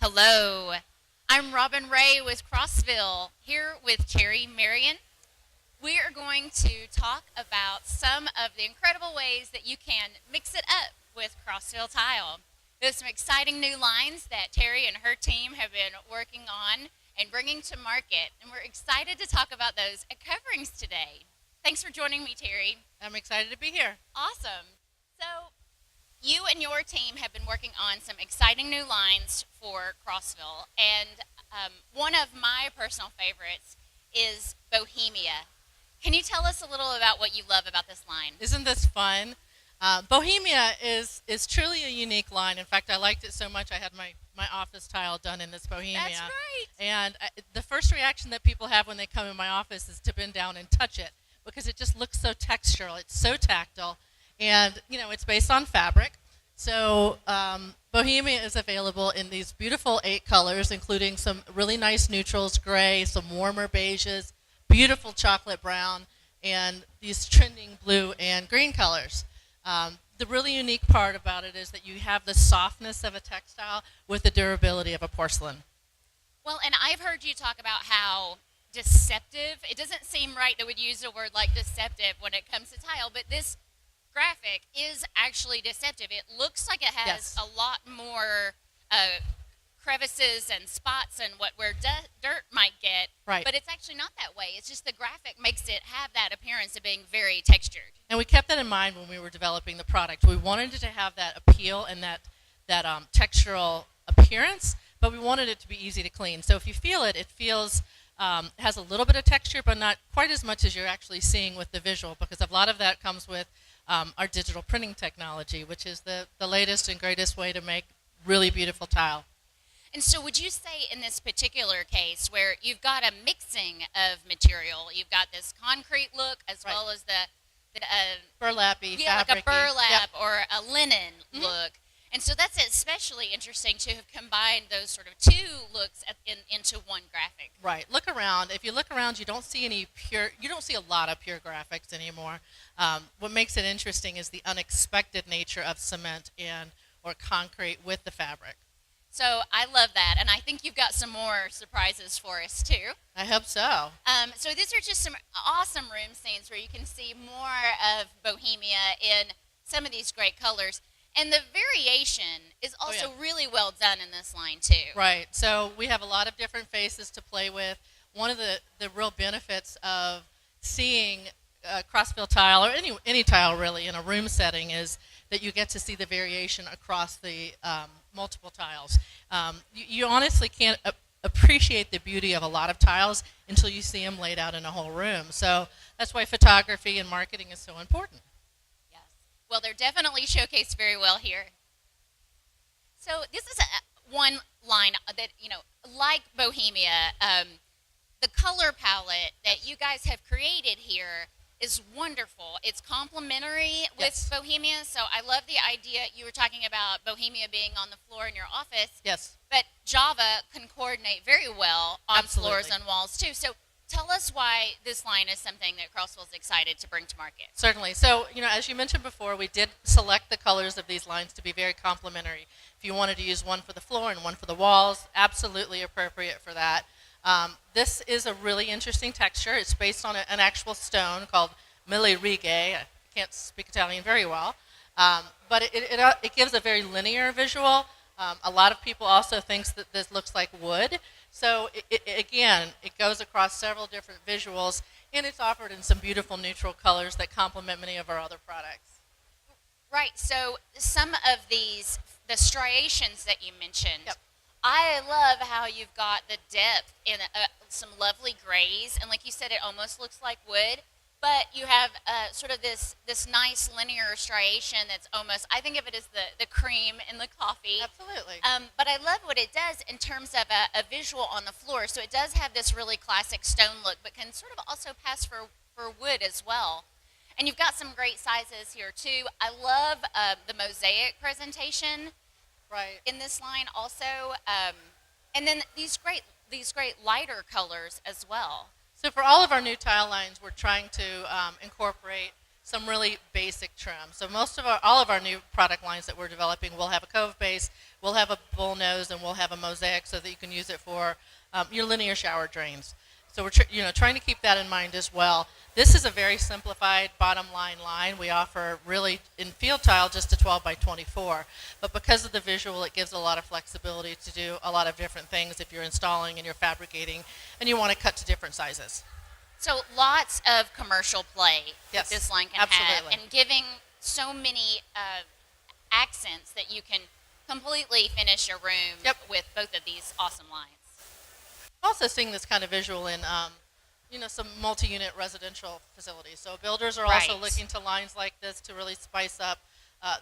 Hello, I'm Robin Ray with Crossville, here with Terri, Marion. We are going to talk about some of the incredible ways that you can mix it up with Crossville Tile. There's some exciting new lines that Terri and her team have been working on and bringing to market, and we're excited to talk about those at Coverings today. Thanks for joining me, Terri. I'm excited to be here. Awesome. So, you and your team have been working on some exciting new lines for Crossville, and one of my personal favorites is Bohemia. Can you tell us a little about what you love about this line? Isn't this fun? Bohemia is truly a unique line. In fact, I liked it so much I had my office tile done in this Bohemia. That's right. And the first reaction that people have when they come in my office is to bend down and touch it because it just looks so textural. It's so tactile. And, it's based on fabric. So Bohemia is available in these beautiful 8 colors, including some really nice neutrals, gray, some warmer beiges, beautiful chocolate brown, and these trending blue and green colors. The really unique part about it is that you have the softness of a textile with the durability of a porcelain. Well, and I've heard you talk about how deceptive, it doesn't seem right that we'd use a word like deceptive when it comes to tile, but this graphic is actually deceptive. It looks like it has Yes. a lot more crevices and spots and where dirt might get, Right. but it's actually not that way. It's just the graphic makes it have that appearance of being very textured. And we kept that in mind when we were developing the product. We wanted it to have that appeal and that textural appearance, but we wanted it to be easy to clean. So if you feel it, it feels has a little bit of texture, but not quite as much as you're actually seeing with the visual, because a lot of that comes with our digital printing technology, which is the latest and greatest way to make really beautiful tile. And so would you say in this particular case where you've got a mixing of material, you've got this concrete look as Right. well as the Burlappy, yeah, like a fabric-y. burlap Yep. or a linen Mhm. look. And so that's especially interesting to have combined those sort of two looks into one graphic. Right. Look around. If you look around, you don't see you don't see a lot of pure graphics anymore. What makes it interesting is the unexpected nature of cement or concrete with the fabric. So I love that, and I think you've got some more surprises for us too. I hope so. So these are just some awesome room scenes where you can see more of Bohemia in some of these great colors. And the variation is also yeah. really well done in this line too. Right. So we have a lot of different faces to play with. One of the real benefits of seeing Crossville tile, or any tile really, in a room setting is that you get to see the variation across the multiple tiles. You honestly can't appreciate the beauty of a lot of tiles until you see them laid out in a whole room. So that's why photography and marketing is so important. Yes. Well, they're definitely showcased very well here. So this is one line that, like Bohemia, the color palette that you guys have created here is wonderful. It's complementary with Yes. Bohemia, so I love the idea. You were talking about Bohemia being on the floor in your office, Yes. but Java can coordinate very well on Absolutely. floors and walls too. So tell us why this line is something that Crossville's excited to bring to market. Certainly. So, as you mentioned before, we did select the colors of these lines to be very complementary. If you wanted to use one for the floor and one for the walls, absolutely appropriate for that. This is a really interesting texture. It's based on an actual stone called mille righe. I can't speak Italian very well, but it gives a very linear visual. A lot of people also thinks that this looks like wood. So again, it goes across several different visuals, and it's offered in some beautiful neutral colors that complement many of our other products. Right, so some of the striations that you mentioned, Yep. I love how you've got the depth in some lovely grays, and like you said, it almost looks like wood, but you have sort of this nice linear striation that's almost, I think of it as the cream in the coffee. Absolutely. But I love what it does in terms of a visual on the floor. So it does have this really classic stone look, but can sort of also pass for wood as well. And you've got some great sizes here too. I love the mosaic presentation Right. in this line also, and then these great lighter colors as well. So for all of our new tile lines, we're trying to incorporate some really basic trim. So all of our new product lines that we're developing will have a cove base, we'll have a bull nose, and we'll have a mosaic so that you can use it for your linear shower drains. So we're trying to keep that in mind as well. This is a very simplified bottom line. We offer really in field tile just a 12 by 24, but because of the visual, it gives a lot of flexibility to do a lot of different things if you're installing and you're fabricating and you want to cut to different sizes. So lots of commercial play Yes, that this line can absolutely. have, and giving so many accents that you can completely finish a room Yep. with both of these awesome lines. I'm also seeing this kind of visual in some multi-unit residential facilities. So builders are also Right. looking to lines like this to really spice up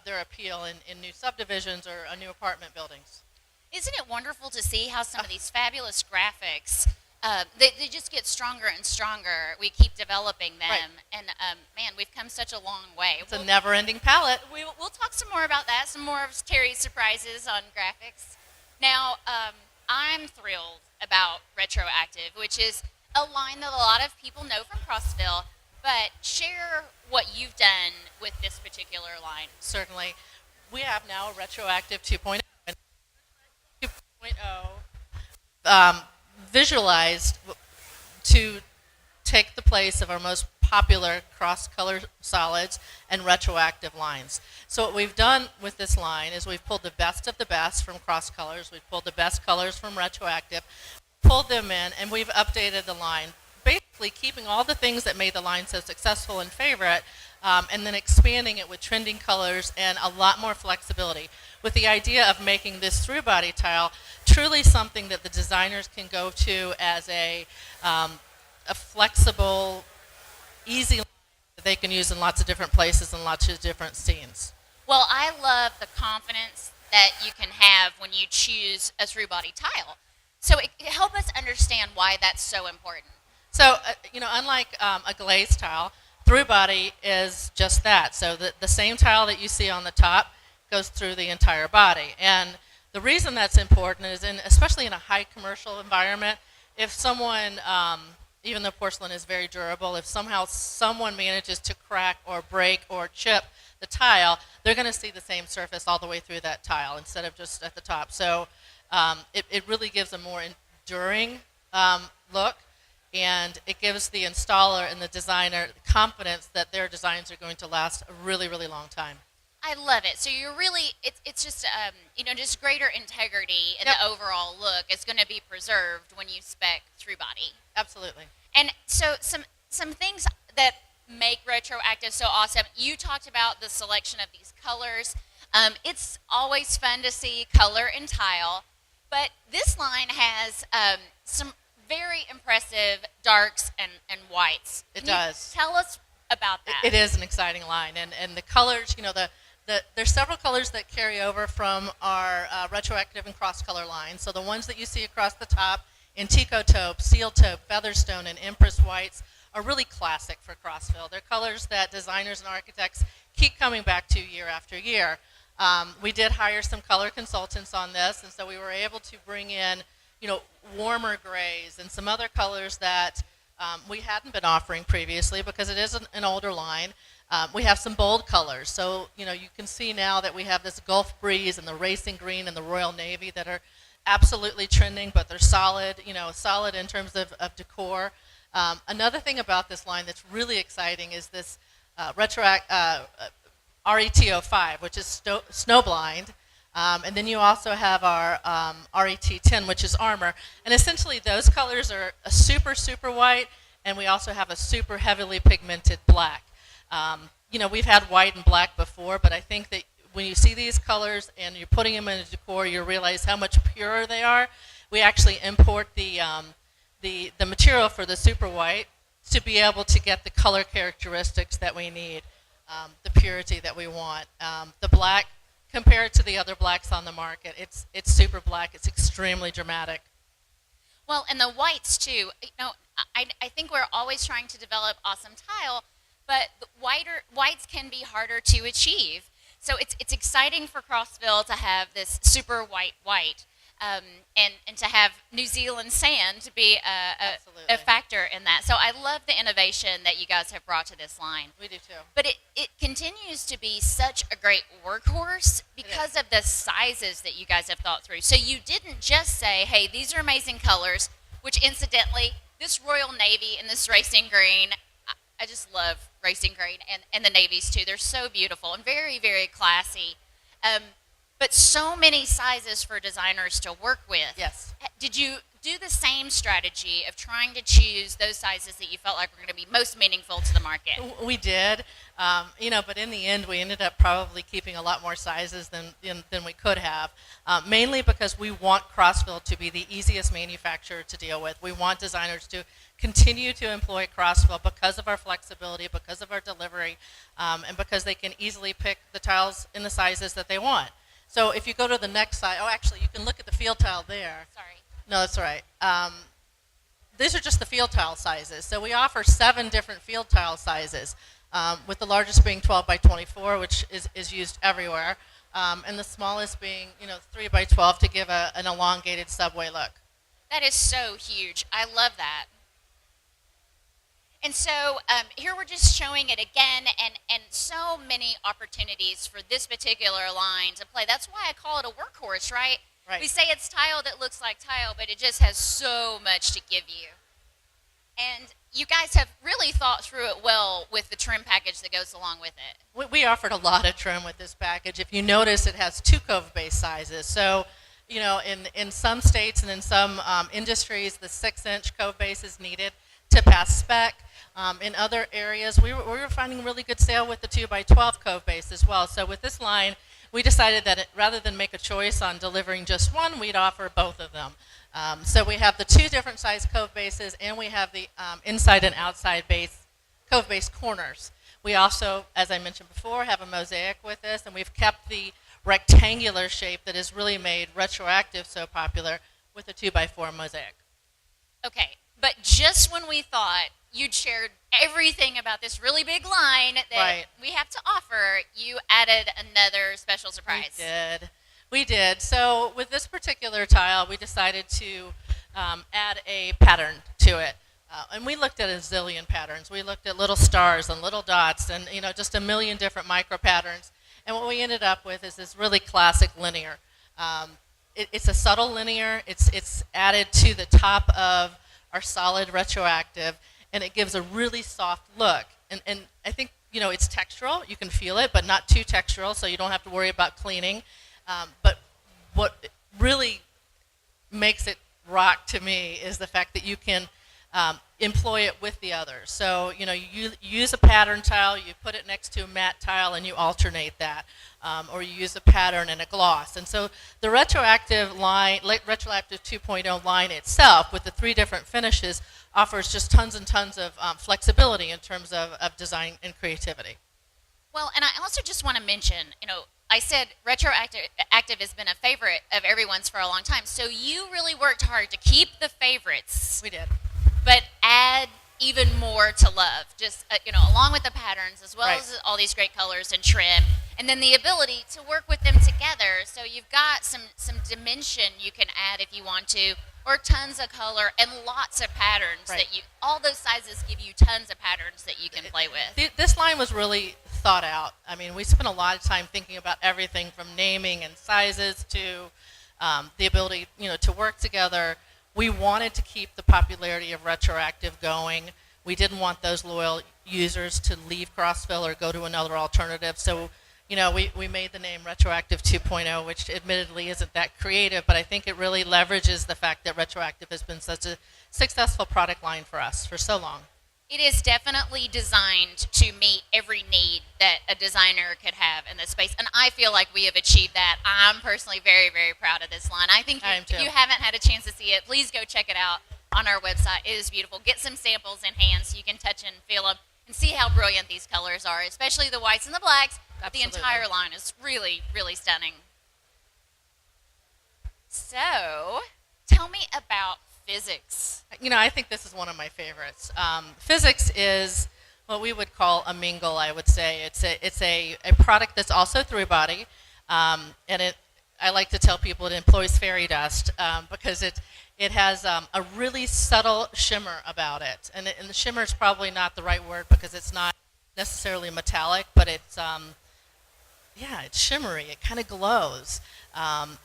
their appeal in new subdivisions or new apartment buildings. Isn't it wonderful to see how some of these fabulous graphics, they just get stronger and stronger. We keep developing them, Right. and man, we've come such a long way. It's a never-ending palette. We'll talk some more about that, some more of Terri's surprises on graphics. Now, I'm thrilled about Retroactive, which is a line that a lot of people know from Crossville, but share what you've done with this particular line. Certainly. We have now a Retroactive 2.0. And 2.0 visualized to take the place of our most popular cross-color solids and retroactive lines. So what we've done with this line is we've pulled the best of the best from cross colors, we've pulled the best colors from retroactive, pulled them in, and we've updated the line, basically keeping all the things that made the line so successful and favorite, and then expanding it with trending colors and a lot more flexibility, with the idea of making this through body tile truly something that the designers can go to as a flexible, easy line that they can use in lots of different places and lots of different scenes. Well, I love the confidence that you can have when you choose a through body tile. So help us understand why that's so important. So, unlike a glazed tile, through body is just that. So the same tile that you see on the top goes through the entire body. And the reason that's important is, especially in a high commercial environment, if someone, even though porcelain is very durable, if somehow someone manages to crack or break or chip the tile, they're going to see the same surface all the way through that tile instead of just at the top. So it really gives a more enduring look, and it gives the installer and the designer confidence that their designs are going to last a really, really long time. I love it. So you're really, it's just, just greater integrity in the overall look is going to be preserved when you spec through body. Absolutely. And so some things that make Retroactive so awesome, you talked about the selection of these colors. It's always fun to see color in tile, but this line has some very impressive darks and whites. It Can does. You tell us about that. It is an exciting line, and the colors, there's several colors that carry over from our retroactive and cross-color lines. So the ones that you see across the top, Antico Taupe, Seal Taupe, Featherstone, and Empress Whites are really classic for Crossville. They're colors that designers and architects keep coming back to year after year. We did hire some color consultants on this, and so we were able to bring in, warmer grays and some other colors that we hadn't been offering previously because it is an older line. We have some bold colors. So, you can see now that we have this Gulf Breeze and the Racing Green and the Royal Navy that are absolutely trending, but they're solid, solid in terms of decor. Another thing about this line that's really exciting is this RET05, which is snowblind. And then you also have our RET10, which is armor. And essentially those colors are a super, super white, and we also have a super heavily pigmented black. We've had white and black before, but I think that when you see these colors and you're putting them in a decor, you realize how much purer they are. We actually import the material for the super white to be able to get the color characteristics that we need, the purity that we want. The black, compared to the other blacks on the market, it's super black. It's extremely dramatic. Well, and the whites too. I think we're always trying to develop awesome tile, but the whites can be harder to achieve. So it's exciting for Crossville to have this super white. and to have New Zealand sand to be a factor in that. So I love the innovation that you guys have brought to this line. We do too. But it continues to be such a great workhorse because of the sizes that you guys have thought through. So you didn't just say, hey, these are amazing colors, which incidentally, this Royal Navy and this racing green, I just love racing green and the navies too. They're so beautiful and very, very classy. But so many sizes for designers to work with. Yes. Did you do the same strategy of trying to choose those sizes that you felt like were going to be most meaningful to the market? We did, but in the end, we ended up probably keeping a lot more sizes than we could have, mainly because we want Crossville to be the easiest manufacturer to deal with. We want designers to continue to employ Crossville because of our flexibility, because of our delivery, and because they can easily pick the tiles in the sizes that they want. So if you go to the next slide, actually, you can look at the field tile there. Sorry. No, that's all right. These are just the field tile sizes. So we offer 7 different field tile sizes, with the largest being 12 by 24, which is used everywhere, and the smallest being 3 by 12 to give an elongated subway look. That is so huge. I love that. And so here we're just showing it again, and so many opportunities for this particular line to play. That's why I call it a workhorse, right? Right. We say it's tile that looks like tile, but it just has so much to give you. And you guys have really thought through it well with the trim package that goes along with it. We offered a lot of trim with this package. If you notice, it has 2 cove base sizes. So, in some states and in some industries, the 6-inch cove base is needed to pass spec. In other areas, we were finding really good sale with the 2 by 12 cove base as well. So with this line, we decided that rather than make a choice on delivering just one, we'd offer both of them. So we have the 2 different size cove bases, and we have the inside and outside cove base corners. We also, as I mentioned before, have a mosaic with this, and we've kept the rectangular shape that has really made retroactive so popular with the 2 by 4 mosaic. Okay, but just when we thought you'd shared everything about this really big line that we have to offer, you added another special surprise. We did. So with this particular tile, we decided to add a pattern to it. And we looked at a zillion patterns. We looked at little stars and little dots and just a million different micro patterns. And what we ended up with is this really classic linear. It's a subtle linear. It's added to the top of our solid retroactive, and it gives a really soft look. And I think, it's textural. You can feel it, but not too textural, so you don't have to worry about cleaning. But what really makes it rock to me is the fact that you can employ it with the others. So, you use a pattern tile, you put it next to a matte tile, and you alternate that. Or you use a pattern and a gloss. And so the retroactive line, retroactive 2.0 line itself, with the 3 different finishes, offers just tons and tons of flexibility in terms of design and creativity. Well, and I also just want to mention, I said retroactive has been a favorite of everyone's for a long time. So you really worked hard to keep the favorites. We did. But add even more to love, just along with the patterns as well as all these great colors and trim, and then the ability to work with them together. So you've got some dimension you can add if you want to, or tons of color and lots of patterns that all those sizes give you tons of patterns that you can play with. This line was really thought out. I mean, we spent a lot of time thinking about everything from naming and sizes to the ability, to work together. We wanted to keep the popularity of retroactive going. We didn't want those loyal users to leave Crossville or go to another alternative. So, we made the name Retroactive 2.0, which admittedly isn't that creative, but I think it really leverages the fact that Retroactive has been such a successful product line for us for so long. It is definitely designed to meet every need that a designer could have in this space, and I feel like we have achieved that. I'm personally very, very proud of this line. I think if you haven't had a chance to see it, please go check it out on our website. It is beautiful. Get some samples in hand so you can touch and feel them and see how brilliant these colors are, especially the whites and the blacks. Absolutely. The entire line is really, really stunning. So, tell me about physics. I think this is one of my favorites. Physics is what we would call a mingle, I would say. It's a product that's also through body, and I like to tell people it employs fairy dust because it has a really subtle shimmer about it. And the shimmer is probably not the right word because it's not necessarily metallic, but it's it's shimmery. It kind of glows.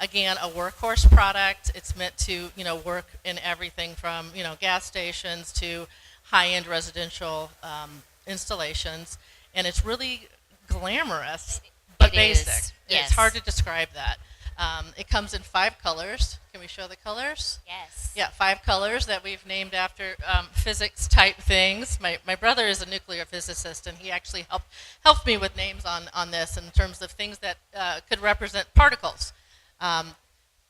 Again, a workhorse product. It's meant to, work in everything from, gas stations to high-end residential installations. And it's really glamorous, but basic. Yes. It's hard to describe that. It comes in 5 colors. Can we show the colors? Yes. Yeah, 5 colors that we've named after physics-type things. My brother is a nuclear physicist, and he actually helped me with names on this in terms of things that could represent particles.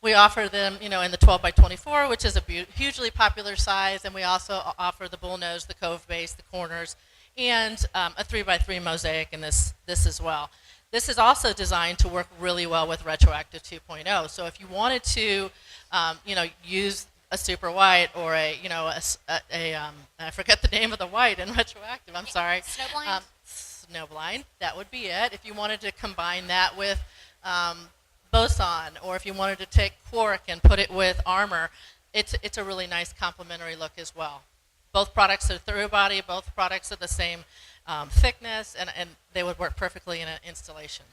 We offer them, in the 12 by 24, which is a hugely popular size, and we also offer the bullnose, the cove base, the corners, and a 3 by 3 mosaic in this as well. This is also designed to work really well with Retroactive 2.0. So if you wanted to, use a super white or I forget the name of the white in Retroactive. I'm sorry. Snowblind. Snowblind. That would be it. If you wanted to combine that with boson, or if you wanted to take quark and put it with armor, it's a really nice complementary look as well. Both products are through body. Both products are the same thickness, and they would work perfectly in an installation.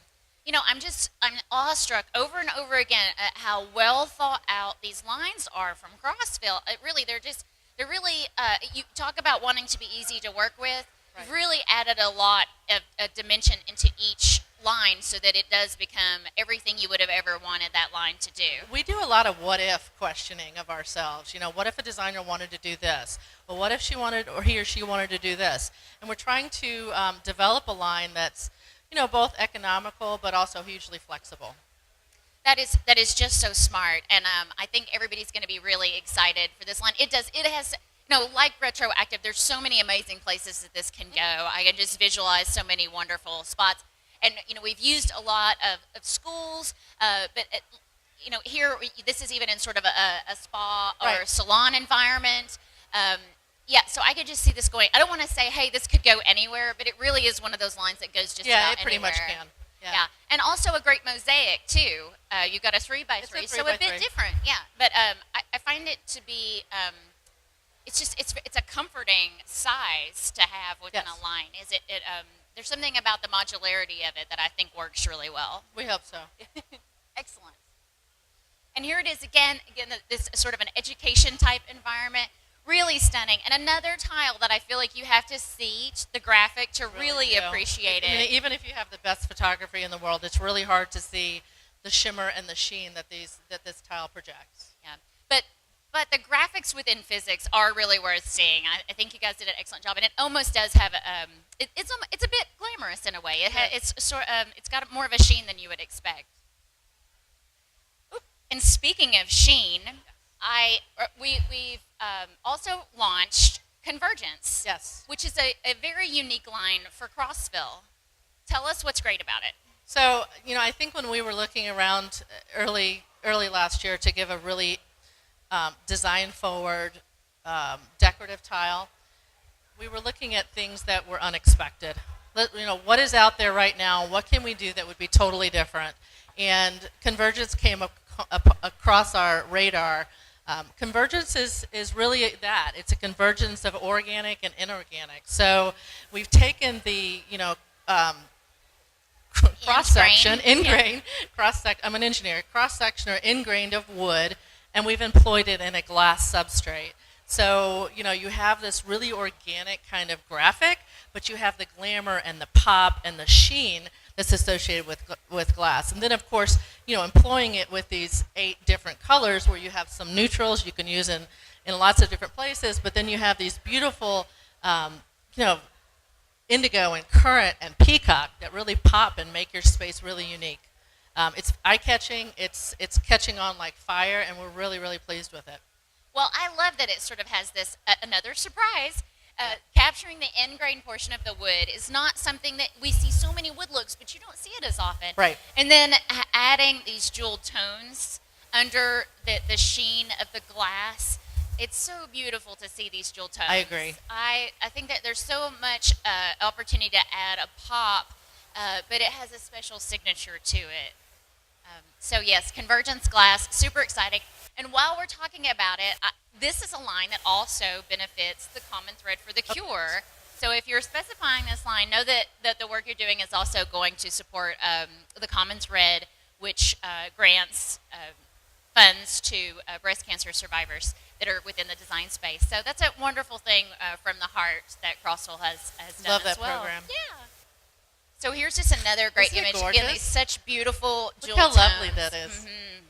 I'm awestruck over and over again at how well thought out these lines are from Crossville. They're really, you talk about wanting to be easy to work with. Right. You've really added a lot of a dimension into each line so that it does become everything you would have ever wanted that line to do. We do a lot of what if questioning of ourselves. What if a designer wanted to do this? Well, what if she wanted, or he or she wanted to do this? And we're trying to develop a line that's, both economical but also hugely flexible. That is just so smart, and I think everybody's going to be really excited for this line. It has, like Retroactive, there's so many amazing places that this can go. I can just visualize so many wonderful spots. And, we've used a lot of schools, but, here, this is even in sort of a spa or Right. salon environment. So I could just see this going. I don't want to say, hey, this could go anywhere, but it really is one of those lines that goes just about it pretty anywhere. much can. Yeah, and also a great mosaic, too. You've got a 3 by 3, so a bit different, yeah. But I find it to be, it's a comforting size to have within a line. There's something about the modularity of it that I think works really well. We hope so. Excellent. And here it is again, this sort of an education type environment. Really stunning. And another tile that I feel like you have to see the graphic to really appreciate it. I mean, even if you have the best photography in the world, it's really hard to see the shimmer and the sheen that this tile projects. Yeah. But the graphics within physics are really worth seeing. I think you guys did an excellent job, and it almost does have it's a bit glamorous in a way. It's got more of a sheen than you would expect. Oop. And speaking of sheen, we've also launched Convergence. Yes. Which is a very unique line for Crossville. Tell us what's great about it. So, I think when we were looking around early last year to give a really design-forward, decorative tile, we were looking at things that were unexpected. What is out there right now? What can we do that would be totally different? And Convergence came across our radar. Convergence is really that. It's a convergence of organic and inorganic. So we've taken the, cross-section, ingrained, I'm an engineer, cross-section or ingrained of wood, and we've employed it in a glass substrate. So, you have this really organic kind of graphic, but you have the glamour and the pop and the sheen that's associated with glass. And then, of course, employing it with these 8 different colors where you have some neutrals you can use in lots of different places, but then you have these beautiful, indigo and currant and peacock that really pop and make your space really unique. It's eye-catching, it's catching on like fire, and we're really, really pleased with it. Well, I love that it sort of has this, another surprise. Capturing the end grain portion of the wood is not something that we see so many wood looks, but you don't see it as often. Right. And then adding these jeweled tones under the sheen of the glass, it's so beautiful to see these jeweled tones. I agree. I think that there's so much opportunity to add a pop, but it has a special signature to it. So yes, convergence glass, super exciting. And while we're talking about it, this is a line that also benefits the common thread for the cure. So if you're specifying this line, know that the work you're doing is also going to support the common thread, which grants funds to breast cancer survivors that are within the design space. So that's a wonderful thing from the heart that Crossville has done Love as that well. program. Yeah. So here's just another great Isn't it image. gorgeous? Again, these such beautiful Look jewel how lovely tones. that is. Mm-hmm.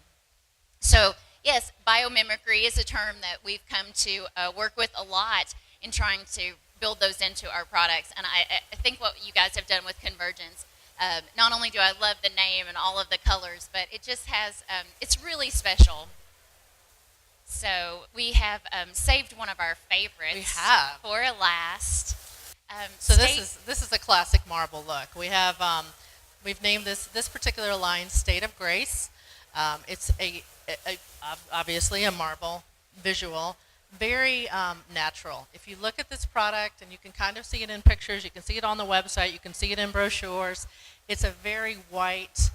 So yes, biomimicry is a term that we've come to work with a lot in trying to build those into our products. And I think what you guys have done with Convergence, not only do I love the name and all of the colors, but it just has, it's really special. So we have saved one of our favorites We have. for last. So this is a classic marble look. We have we've named this particular line "State of Grace." It's obviously a marble visual, very natural. If you look at this product, and you can kind of see it in pictures, you can see it on the website, you can see it in brochures. It's a very white,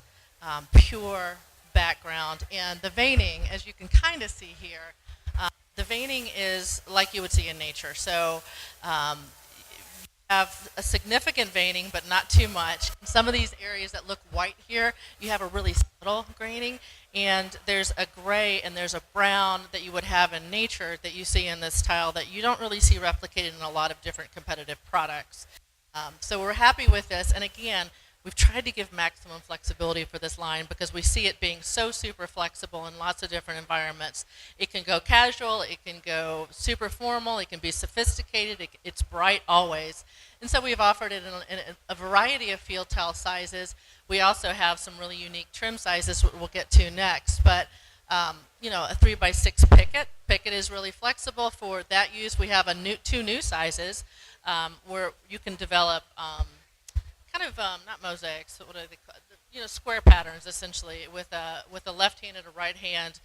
pure background, and the veining, as you can kind of see here, the veining is like you would see in nature. So. Have a significant veining, but not too much. In some of these areas that look white here, you have a really subtle graining, and there's a gray and there's a brown that you would have in nature that you see in this tile that you don't really see replicated in a lot of different competitive products. So we're happy with this, and again, we've tried to give maximum flexibility for this line because we see it being so super flexible in lots of different environments. It can go casual, it can go super formal, it can be sophisticated, it's bright always. And so we've offered it in a variety of field tile sizes. We also have some really unique trim sizes we'll get to next. But, you know, a 3x6 picket. Picket is really flexible for that use. We have two new sizes where you can develop kind of not mosaics, what are they called? You know, square patterns essentially with a left hand and a right hand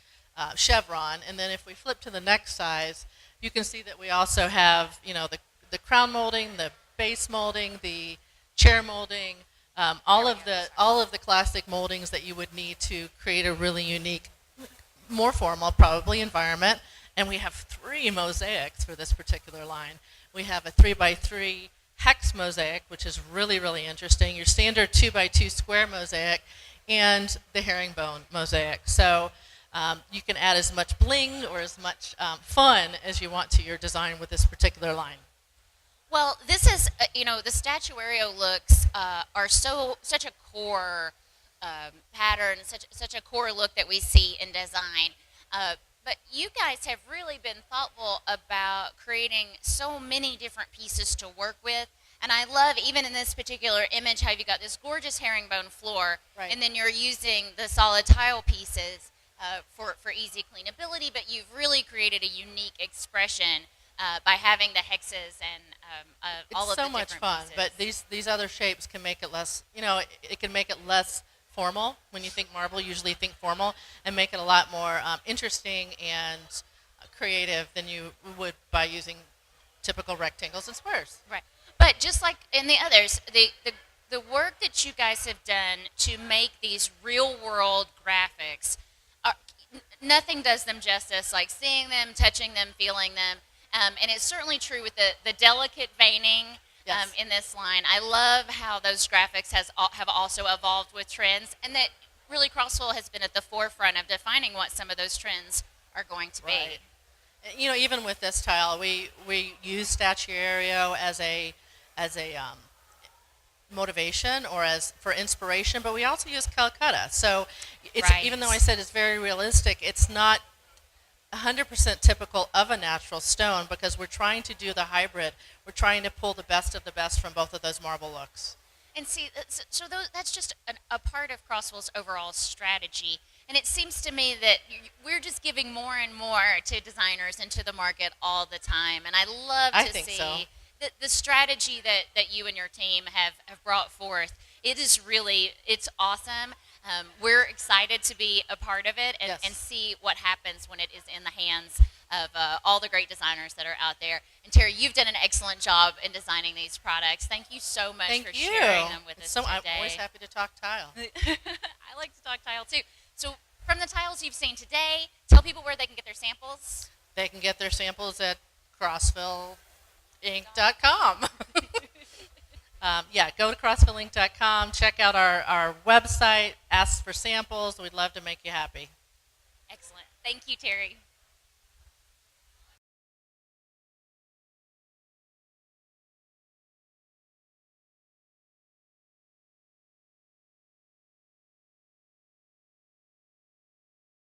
chevron. And then if we flip to the next size, you can see that we also have, you know, the crown molding, the base molding, the chair molding, all of the classic moldings that you would need to create a really unique, more formal probably environment. And we have 3 mosaics for this particular line. We have a 3x3 hex mosaic, which is really, really interesting, your standard 2x2 square mosaic, and the herringbone mosaic. So you can add as much bling or as much fun as you want to your design with this particular line. Well, this is, you know, the statuario looks are such a core pattern, such a core look that we see in design. But you guys have really been thoughtful about creating so many different pieces to work with. And I love, even in this particular image, how you've got this gorgeous herringbone floor, Right. and then you're using the solid tile pieces for easy cleanability, but you've really created a unique expression by having the hexes and all of the It's so much different fun, pieces. but these other shapes can make it less, you know, it can make it less formal. When you think marble, you usually think formal, and make it a lot more interesting and creative than you would by using typical rectangles and squares. Right. But just like in the others, the work that you guys have done to make these real world graphics, nothing does them justice like seeing them, touching them, feeling them. And it's certainly true with the delicate veining Yes. in this line. I love how those graphics have also evolved with trends, and that really Crossville has been at the forefront of defining what some of those trends are going to Right. be. You know, even with this tile, we use statuario as a motivation or as for inspiration, but we also use Calcutta. So it's Right. even though I said it's very realistic, it's not 100% typical of a natural stone because we're trying to do the hybrid. We're trying to pull the best of the best from both of those marble looks. And see, so that's just a part of Crossville's overall strategy. And it seems to me that we're just giving more and more to designers and to the market all the time. And I love I to think see so. the strategy that you and your team have brought forth. It is really, it's awesome. We're excited to be a part of it and, Yes. and see what happens when it is in the hands of all the great designers that are out there. And Terri, you've done an excellent job in designing these products. Thank you so much Thank for you. sharing them with us today. I'm always happy to talk tile. I like to talk tile too. So from the tiles you've seen today, tell people where they can get their samples. They can get their samples at crossvilleinc.com. Go to crossvilleinc.com, check out our website, ask for samples. We'd love to make you happy. Excellent. Thank you, Terri.